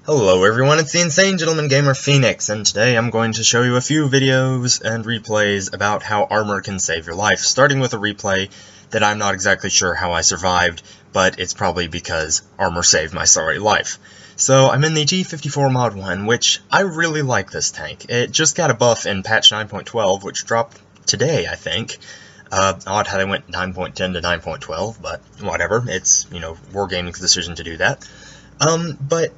Hello everyone, it's the Insane Gentleman Gamer Phoenix, and today I'm going to show you a few videos and replays about how armor can save your life, starting with a replay that I'm not exactly sure how I survived, but it's probably because armor saved my sorry life. So I'm in the G54 Mod 1, which I really like this tank. It just got a buff in patch 9.12, which dropped today, I think. Odd how they went 9.10 to 9.12, but whatever, it's, Wargaming's decision to do that. But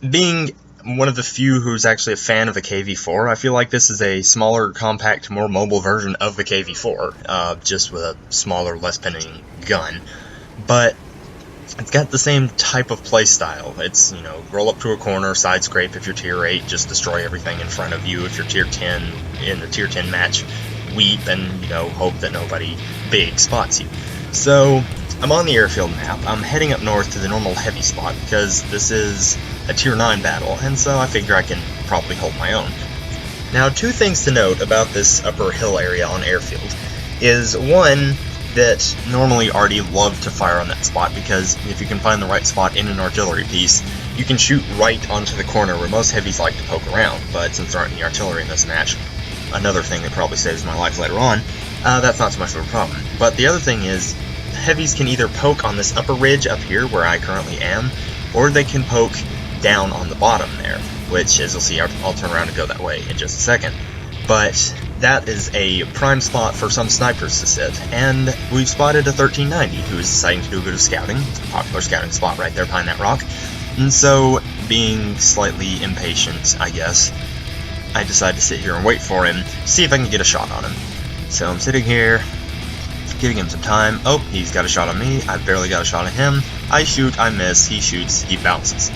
being one of the few who's actually a fan of the KV4, I feel like this is a smaller, compact, more mobile version of the KV4, just with a smaller, less pinning gun. But it's got the same type of playstyle. It's, roll up to a corner, side scrape if you're tier 8, just destroy everything in front of you. If you're tier 10, in the tier 10 match, weep and, hope that nobody big spots you. So I'm on the airfield map. I'm heading up north to the normal heavy spot because this is a tier 9 battle, and so I figure I can probably hold my own. Now, two things to note about this upper hill area on airfield is, one, that normally already love to fire on that spot because if you can find the right spot in an artillery piece, you can shoot right onto the corner where most heavies like to poke around, but since there aren't any artillery in this match, another thing that probably saves my life later on, that's not so much of a problem. But the other thing is, heavies can either poke on this upper ridge up here where I currently am, or they can poke down on the bottom there, which, as you'll see, I'll turn around and go that way in just a second. But that is a prime spot for some snipers to sit, and we've spotted a 1390 who is deciding to do a bit of scouting. It's a popular scouting spot right there behind that rock. And so, being slightly impatient, I guess, I decide to sit here and wait for him, see if I can get a shot on him. So I'm sitting here, giving him some time. Oh, he's got a shot on me. I barely got a shot on him. I shoot, I miss, he shoots, he bounces.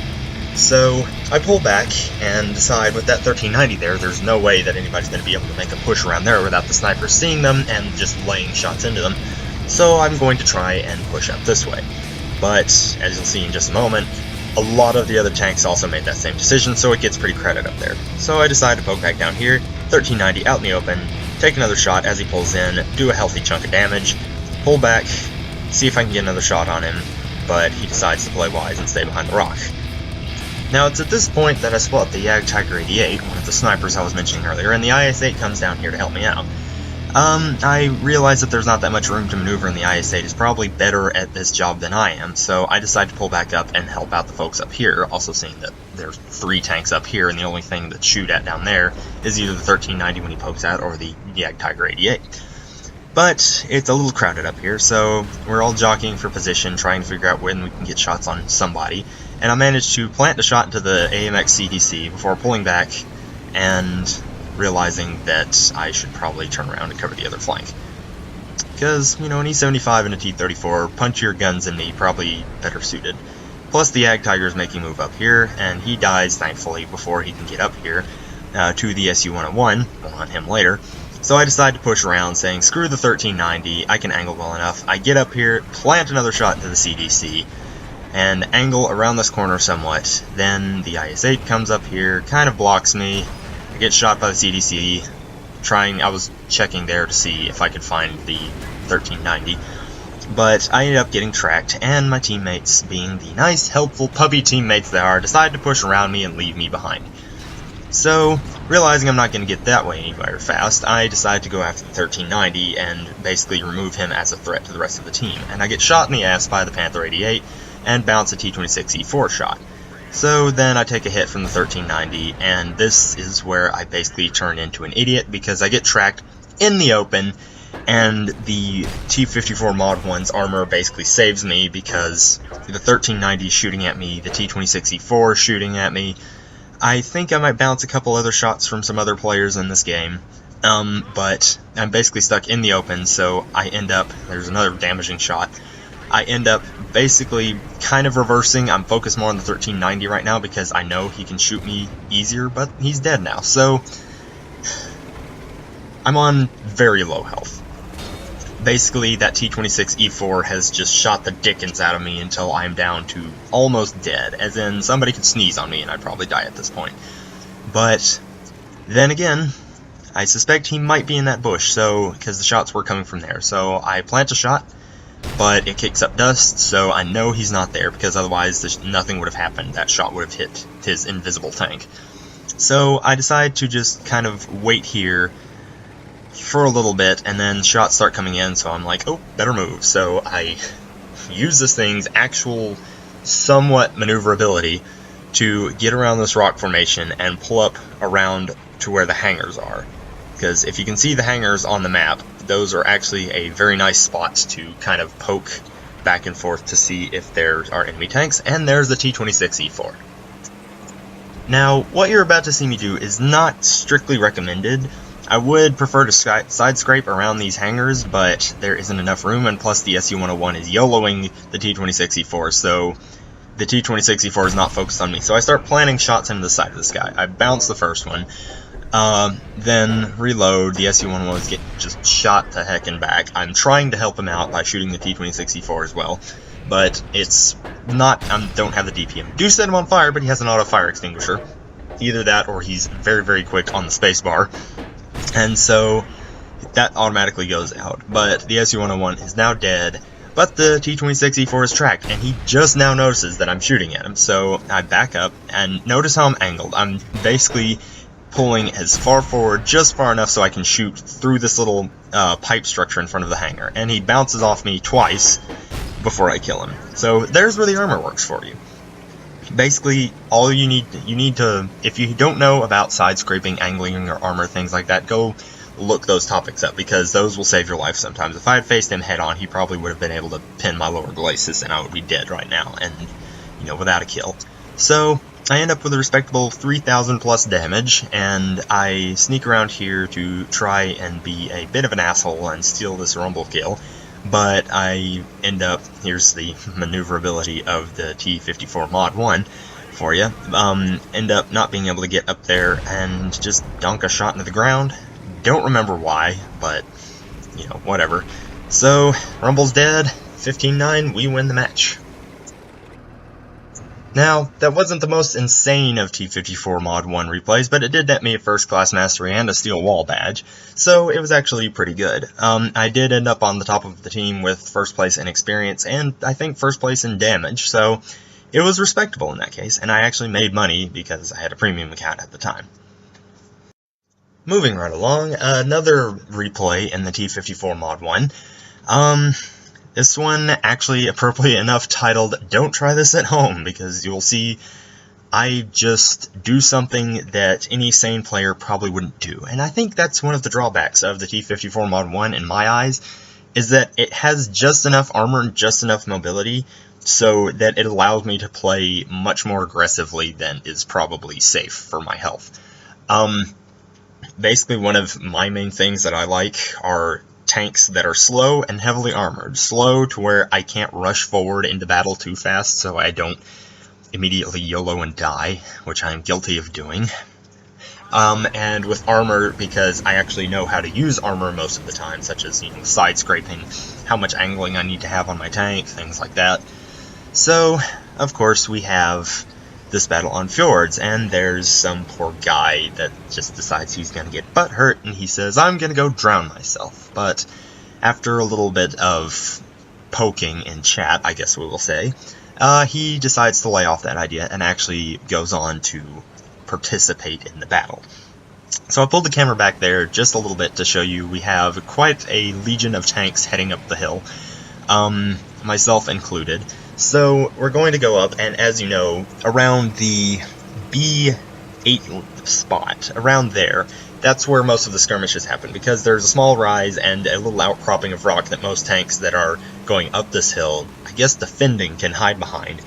So I pull back and decide with that 1390 there's no way that anybody's going to be able to make a push around there without the snipers seeing them and just laying shots into them. So I'm going to try and push up this way. But, as you'll see in just a moment, a lot of the other tanks also made that same decision, so it gets pretty crowded up there. So I decide to poke back down here, 1390 out in the open, take another shot as he pulls in, do a healthy chunk of damage, pull back, see if I can get another shot on him, but he decides to play wise and stay behind the rock. Now, it's at this point that I spot the Tiger 88, one of the snipers I was mentioning earlier, and the IS-8 comes down here to help me out. I realize that there's not that much room to maneuver, and the IS-8 is probably better at this job than I am, so I decide to pull back up and help out the folks up here, also seeing that there's 3 tanks up here, and the only thing to shoot at down there is either the 1390 when he pokes out, or the Tiger 88. But it's a little crowded up here, so we're all jockeying for position, trying to figure out when we can get shots on somebody, and I managed to plant a shot into the AMX CDC before pulling back and realizing that I should probably turn around and cover the other flank. Because, an E75 and a T-34, punchier guns than me, probably better suited. Plus the Ag Tiger's making a move up here, and he dies, thankfully, before he can get up here to the SU-101, we'll hunt him later. So I decide to push around, saying, screw the 1390, I can angle well enough. I get up here, plant another shot into the CDC, and angle around this corner somewhat. Then the IS-8 comes up here, kind of blocks me. I get shot by the CDC, I was checking there to see if I could find the 1390, but I ended up getting tracked, and my teammates, being the nice, helpful, puppy teammates they are, decide to push around me and leave me behind. So, realizing I'm not going to get that way anywhere fast, I decide to go after the 1390 and basically remove him as a threat to the rest of the team, and I get shot in the ass by the Panther 88 and bounce a T26E4 shot. So then I take a hit from the 1390, and this is where I basically turn into an idiot because I get tracked in the open, and the T54 Mod 1's armor basically saves me because the 1390 is shooting at me, the T26E4 is shooting at me. I think I might bounce a couple other shots from some other players in this game, but I'm basically stuck in the open, so I end up, there's another damaging shot, I end up basically kind of reversing. I'm focused more on the 1390 right now because I know he can shoot me easier, but he's dead now, so I'm on very low health. Basically, that T26E4 has just shot the dickens out of me until I'm down to almost dead, as in somebody could sneeze on me and I'd probably die at this point. But then again, I suspect he might be in that bush, because the shots were coming from there. So I plant a shot, but it kicks up dust, so I know he's not there, because otherwise nothing would have happened. That shot would have hit his invisible tank. So I decide to just kind of wait here for a little bit, and then shots start coming in, so I'm like, oh, better move. So I use this thing's actual somewhat maneuverability to get around this rock formation and pull up around to where the hangars are. Because if you can see the hangars on the map, those are actually a very nice spot to kind of poke back and forth to see if there are enemy tanks, and there's the T-26E4. Now, what you're about to see me do is not strictly recommended. I would prefer to side scrape around these hangars, but there isn't enough room, and plus the SU-101 is YOLOing the T-26E4, so the T-26E4 is not focused on me. So I start planting shots into the side of this guy. I bounce the first one, then reload. The SU-101s get just shot to heck and back. I'm trying to help him out by shooting the T-26E4 as well, but it's not, don't have the DPM. Do set him on fire, but he has an auto fire extinguisher. Either that, or he's very, very quick on the spacebar. And so that automatically goes out. But the SU-101 is now dead, but the T-26E4 is tracked, and he just now notices that I'm shooting at him. So I back up, and notice how I'm angled. I'm basically pulling as far forward, just far enough so I can shoot through this little pipe structure in front of the hangar. And he bounces off me twice before I kill him. So there's where the armor works for you. Basically, all you need to, if you don't know about side scraping, angling your armor, things like that, go look those topics up, because those will save your life sometimes. If I had faced him head on, he probably would have been able to pin my lower glacis, and I would be dead right now, and, you know, without a kill. So I end up with a respectable 3,000 plus damage, and I sneak around here to try and be a bit of an asshole and steal this rumble kill. But I end up, here's the maneuverability of the T-54 Mod 1 for you, end up not being able to get up there and just dunk a shot into the ground. Don't remember why, but, you know, whatever. So, Rumble's dead, 15-9, we win the match. Now, that wasn't the most insane of T-54 Mod 1 replays, but it did net me a first class mastery and a steel wall badge, so it was actually pretty good. I did end up on the top of the team with first place in experience, and I think first place in damage, so it was respectable in that case, and I actually made money because I had a premium account at the time. Moving right along, another replay in the T-54 Mod 1. This one, actually appropriately enough, titled Don't Try This at Home, because you'll see I just do something that any sane player probably wouldn't do. And I think that's one of the drawbacks of the T-54 Mod 1 in my eyes, is that it has just enough armor and just enough mobility so that it allows me to play much more aggressively than is probably safe for my health. Basically, one of my main things that I like are tanks that are slow and heavily armored. Slow to where I can't rush forward into battle too fast so I don't immediately YOLO and die, which I'm guilty of doing. And with armor, because I actually know how to use armor most of the time, such as, you know, side scraping, how much angling I need to have on my tank, things like that. So, of course, we have this battle on fjords, and there's some poor guy that just decides he's gonna get butt hurt, and he says, I'm gonna go drown myself. But after a little bit of poking in chat, I guess we will say, he decides to lay off that idea and actually goes on to participate in the battle. So I pulled the camera back there just a little bit to show you we have quite a legion of tanks heading up the hill, myself included. So we're going to go up, and as you know, around the B8 spot, around there, that's where most of the skirmishes happen, because there's a small rise and a little outcropping of rock that most tanks that are going up this hill, I guess defending, can hide behind.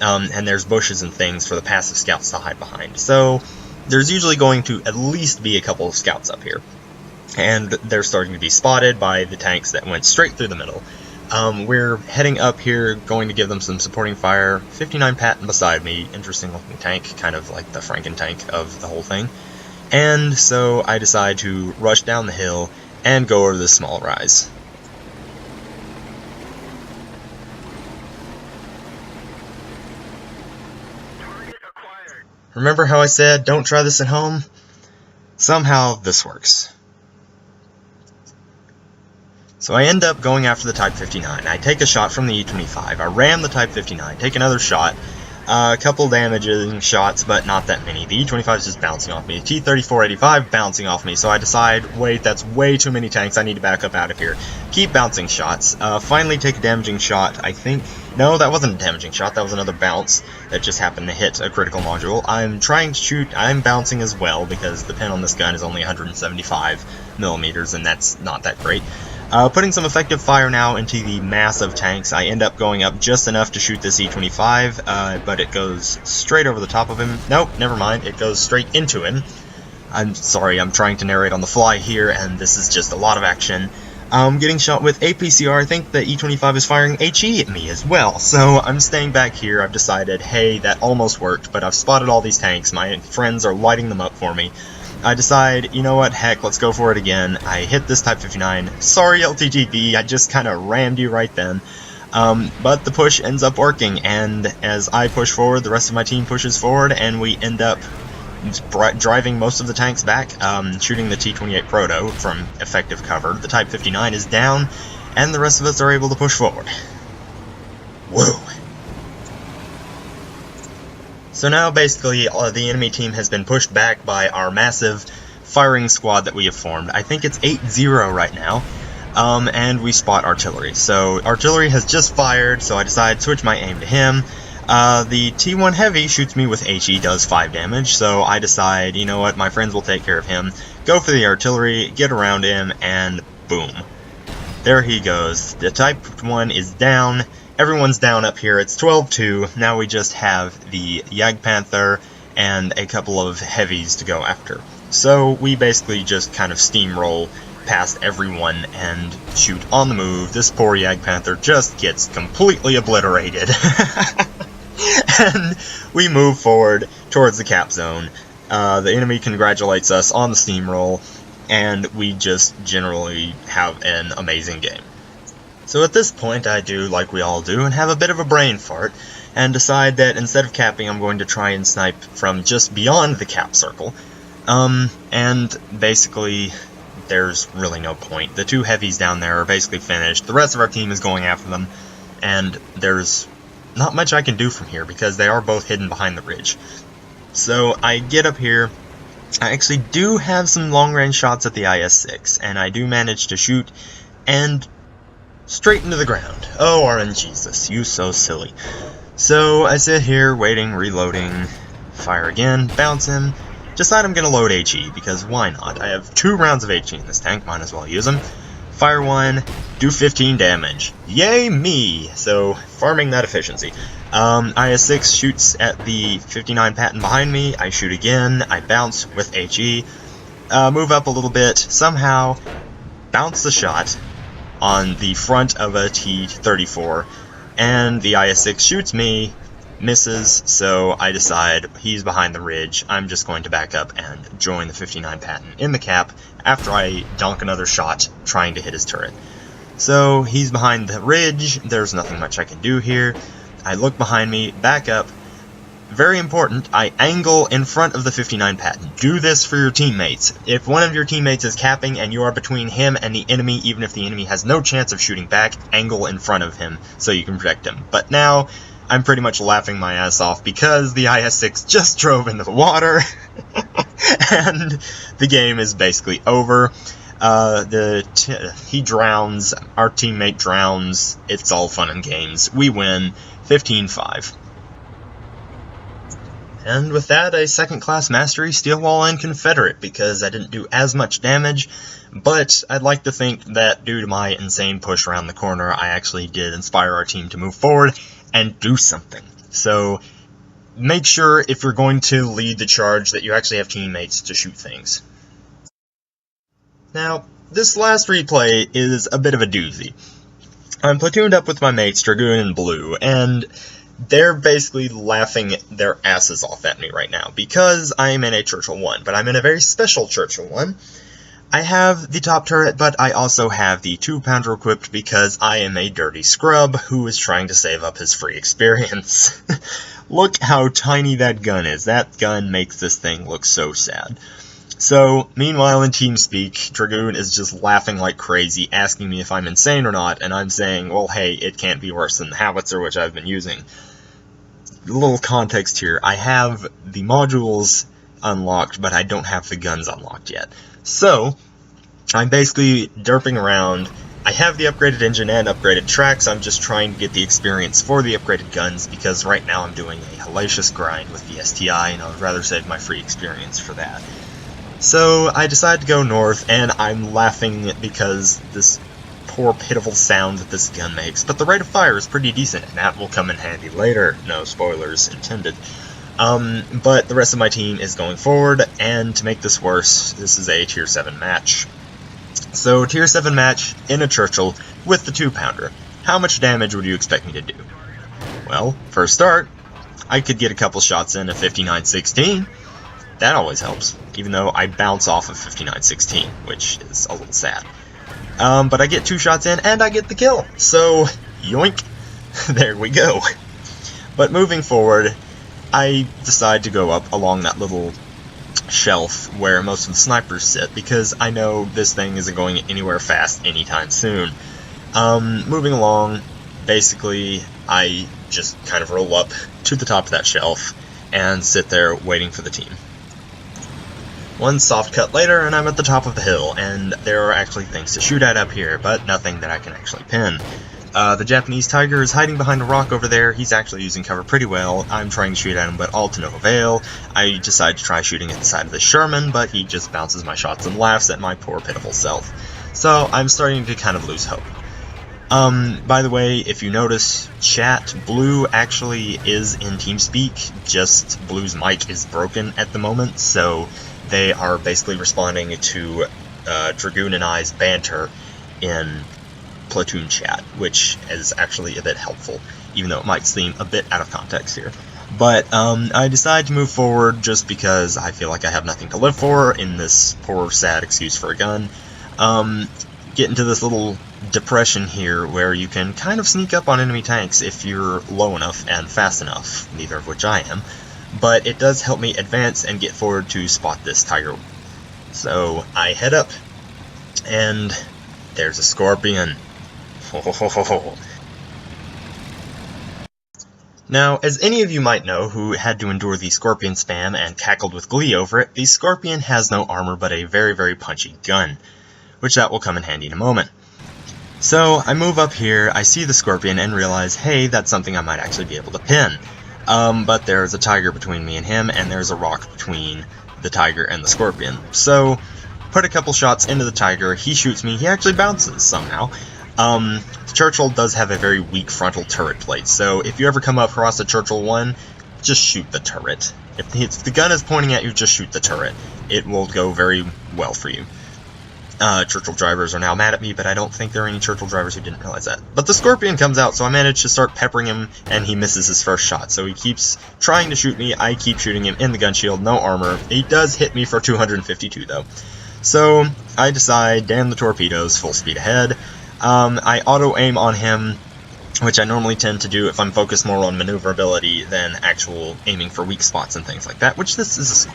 And there's bushes and things for the passive scouts to hide behind. So there's usually going to at least be a couple of scouts up here. And they're starting to be spotted by the tanks that went straight through the middle. We're heading up here, going to give them some supporting fire. 59 Patton beside me, interesting looking tank, kind of like the Franken tank of the whole thing. And so I decide to rush down the hill and go over this small rise. Remember how I said, don't try this at home? Somehow this works. So I end up going after the Type 59. I take a shot from the E-25. I ram the Type 59, take another shot. A couple damaging shots, but not that many. The E-25 is just bouncing off me. The T-34-85 bouncing off me, so I decide, wait, that's way too many tanks, I need to back up out of here. Keep bouncing shots. Finally take a damaging shot, I think. No, that wasn't a damaging shot, that was another bounce that just happened to hit a critical module. I'm trying to shoot, I'm bouncing as well, because the pin on this gun is only 175 millimeters, and that's not that great. Putting some effective fire now into the mass of tanks, I end up going up just enough to shoot this E-25, but it goes straight over the top of him. Nope, never mind, it goes straight into him. I'm sorry, I'm trying to narrate on the fly here, and this is just a lot of action. Getting shot with APCR, I think the E-25 is firing HE at me as well, so I'm staying back here. I've decided, hey, that almost worked, but I've spotted all these tanks, my friends are lighting them up for me. I decide, you know what, heck, let's go for it again. I hit this Type 59. Sorry, LTTV, I just kind of rammed you right then. But the push ends up working, and as I push forward, the rest of my team pushes forward, and we end up driving most of the tanks back, shooting the T-28 Proto from effective cover. The Type 59 is down, and the rest of us are able to push forward. Woo! So now, basically, the enemy team has been pushed back by our massive firing squad that we have formed. I think it's 8-0 right now, and we spot artillery. So, artillery has just fired, so I decide to switch my aim to him. The T1 Heavy shoots me with HE, does 5 damage, so I decide, you know what, my friends will take care of him. Go for the artillery, get around him, and boom. There he goes. The Type 1 is down. Everyone's down up here. It's 12-2. Now we just have the Jagdpanther and a couple of heavies to go after. So we basically just kind of steamroll past everyone and shoot on the move. This poor Jagdpanther just gets completely obliterated. And we move forward towards the cap zone. The enemy congratulates us on the steamroll, and we just generally have an amazing game. So at this point I do like we all do and have a bit of a brain fart and decide that instead of capping I'm going to try and snipe from just beyond the cap circle. And basically there's really no point. The two heavies down there are basically finished. The rest of our team is going after them, and there's not much I can do from here because they are both hidden behind the ridge. So I get up here. I actually do have some long-range shots at the IS-6, and I do manage to shoot and straight into the ground. Oh, RNGesus, you so silly. So I sit here, waiting, reloading, fire again, bounce him, decide I'm gonna load HE, because why not? I have 2 rounds of HE in this tank, might as well use them. Fire 1, do 15 damage. Yay me! So, farming that efficiency. IS-6 shoots at the 59 Patton behind me, I shoot again, I bounce with HE, move up a little bit, somehow bounce the shot on the front of a T-34, and the IS-6 shoots me, misses, so I decide he's behind the ridge. I'm just going to back up and join the 59 Patton in the cap after I donk another shot trying to hit his turret. So he's behind the ridge, there's nothing much I can do here. I look behind me, back up. Very important, I angle in front of the 59 Patton. Do this for your teammates. If one of your teammates is capping and you are between him and the enemy, even if the enemy has no chance of shooting back, angle in front of him so you can protect him. But now, I'm pretty much laughing my ass off because the IS-6 just drove into the water, and the game is basically over. He drowns, our teammate drowns, it's all fun and games. We win, 15-5. And with that, a second-class mastery, Steel Wall, and Confederate, because I didn't do as much damage, but I'd like to think that due to my insane push around the corner, I actually did inspire our team to move forward and do something. So, make sure if you're going to lead the charge that you actually have teammates to shoot things. Now, this last replay is a bit of a doozy. I'm platooned up with my mates, Dragoon and Blue, and they're basically laughing their asses off at me right now, because I'm in a Churchill 1, but I'm in a very special Churchill 1. I have the top turret, but I also have the 2-pounder equipped because I am a dirty scrub who is trying to save up his free experience. Look how tiny that gun is. That gun makes this thing look so sad. So, meanwhile in TeamSpeak, Dragoon is just laughing like crazy, asking me if I'm insane or not, and I'm saying, well, hey, it can't be worse than the Howitzer, which I've been using. A little context here, I have the modules unlocked, but I don't have the guns unlocked yet. So, I'm basically derping around. I have the upgraded engine and upgraded tracks. I'm just trying to get the experience for the upgraded guns, because right now I'm doing a hellacious grind with the STI, and I would rather save my free experience for that. So I decide to go north, and I'm laughing because this poor pitiful sound that this gun makes, but the rate of fire is pretty decent, and that will come in handy later. No spoilers intended. But the rest of my team is going forward, and to make this worse, this is a Tier 7 match. So, Tier 7 match in a Churchill with the 2-pounder. How much damage would you expect me to do? Well, first start, I could get a couple shots in at 59-16. That always helps, even though I bounce off of 59-16, which is a little sad. But I get 2 shots in, and I get the kill. So, yoink, there we go. But moving forward, I decide to go up along that little shelf where most of the snipers sit, because I know this thing isn't going anywhere fast anytime soon. Moving along, basically, I just kind of roll up to the top of that shelf and sit there waiting for the team. One soft cut later, and I'm at the top of the hill, and there are actually things to shoot at up here, but nothing that I can actually pin. The Japanese tiger is hiding behind a rock over there. He's actually using cover pretty well. I'm trying to shoot at him, but all to no avail. I decide to try shooting at the side of the Sherman, but he just bounces my shots and laughs at my poor pitiful self. So I'm starting to kind of lose hope. By the way, if you notice, chat, Blue actually is in TeamSpeak, just Blue's mic is broken at the moment, so they are basically responding to Dragoon and I's banter in Platoon chat, which is actually a bit helpful, even though it might seem a bit out of context here. But I decide to move forward just because I feel like I have nothing to live for in this poor, sad excuse for a gun. Get into this little depression here where you can kind of sneak up on enemy tanks if you're low enough and fast enough, neither of which I am. But it does help me advance and get forward to spot this tiger. So I head up, and there's a scorpion. Now, as any of you might know who had to endure the scorpion spam and cackled with glee over it, the scorpion has no armor but a very, very punchy gun, which that will come in handy in a moment. So I move up here, I see the scorpion, and realize, hey, that's something I might actually be able to pin. But there's a tiger between me and him, and there's a rock between the tiger and the scorpion. So, put a couple shots into the tiger, he shoots me, he actually bounces somehow. The Churchill does have a very weak frontal turret plate, so if you ever come across a Churchill 1, just shoot the turret. If the gun is pointing at you, just shoot the turret. It will go very well for you. Churchill drivers are now mad at me, but I don't think there are any Churchill drivers who didn't realize that. But the Scorpion comes out, so I manage to start peppering him, and he misses his first shot. So he keeps trying to shoot me, I keep shooting him in the gun shield, no armor. He does hit me for 252 though. So I decide, damn the torpedoes, full speed ahead. I auto-aim on him, which I normally tend to do if I'm focused more on maneuverability than actual aiming for weak spots and things like that, which this is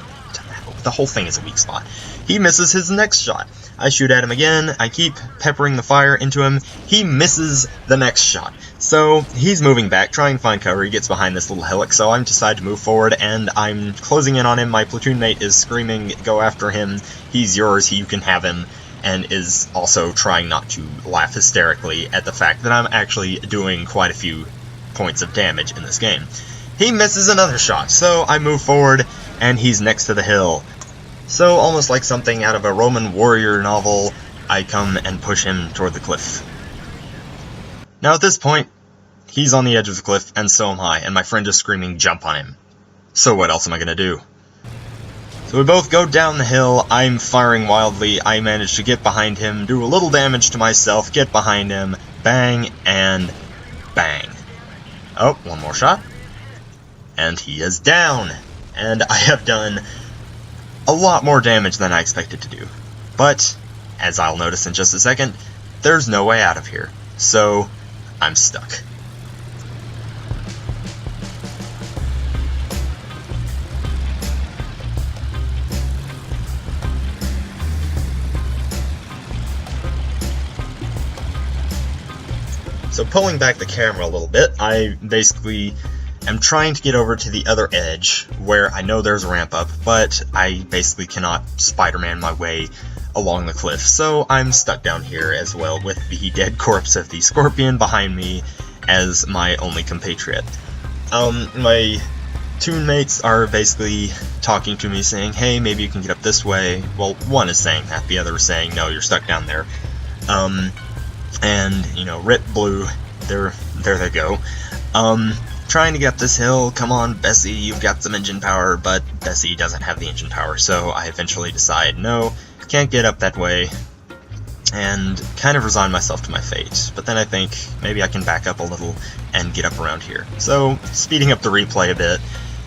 the whole thing is a weak spot. He misses his next shot. I shoot at him again, I keep peppering the fire into him, he misses the next shot. So he's moving back, trying to find cover, he gets behind this little hillock, so I decide to move forward, and I'm closing in on him. My platoon mate is screaming, go after him, he's yours, you can have him, and is also trying not to laugh hysterically at the fact that I'm actually doing quite a few points of damage in this game. He misses another shot, so I move forward, and he's next to the hill. So, almost like something out of a Roman warrior novel, I come and push him toward the cliff. Now at this point, he's on the edge of the cliff, and so am I, and my friend is screaming, jump on him. So what else am I gonna do? So we both go down the hill, I'm firing wildly, I manage to get behind him, do a little damage to myself, get behind him, bang, and bang. Oh, one more shot. And he is down. And I have done a lot more damage than I expected to do. But, as I'll notice in just a second, there's no way out of here. So, I'm stuck. So pulling back the camera a little bit, I basically am trying to get over to the other edge where I know there's a ramp up, but I basically cannot Spider-Man my way along the cliff. So I'm stuck down here as well with the dead corpse of the Scorpion behind me as my only compatriot. My toonmates are basically talking to me saying, hey, maybe you can get up this way. Well, one is saying that, the other is saying, no, you're stuck down there. And, you know, Rit, Blue, there they go. Trying to get up this hill, come on, Bessie, you've got some engine power, but Bessie doesn't have the engine power, so I eventually decide, no, can't get up that way, and kind of resign myself to my fate. But then I think, maybe I can back up a little and get up around here. So, speeding up the replay a bit,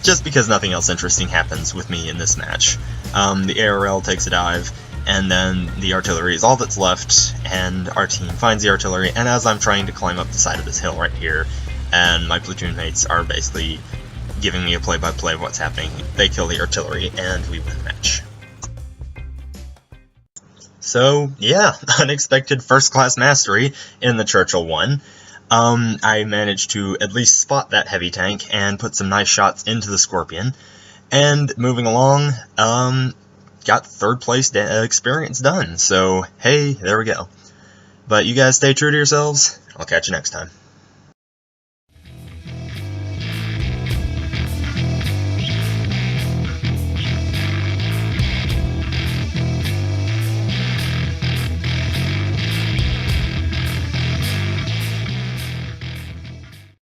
just because nothing else interesting happens with me in this match. The ARL takes a dive, and then the artillery is all that's left, and our team finds the artillery, and as I'm trying to climb up the side of this hill right here, and my platoon mates are basically giving me a play-by-play of what's happening, they kill the artillery, and we win the match. So, yeah, unexpected first-class mastery in the Churchill 1. I managed to at least spot that heavy tank and put some nice shots into the Scorpion, and moving along, got third place experience done, so hey, there we go. But you guys stay true to yourselves, I'll catch you next time.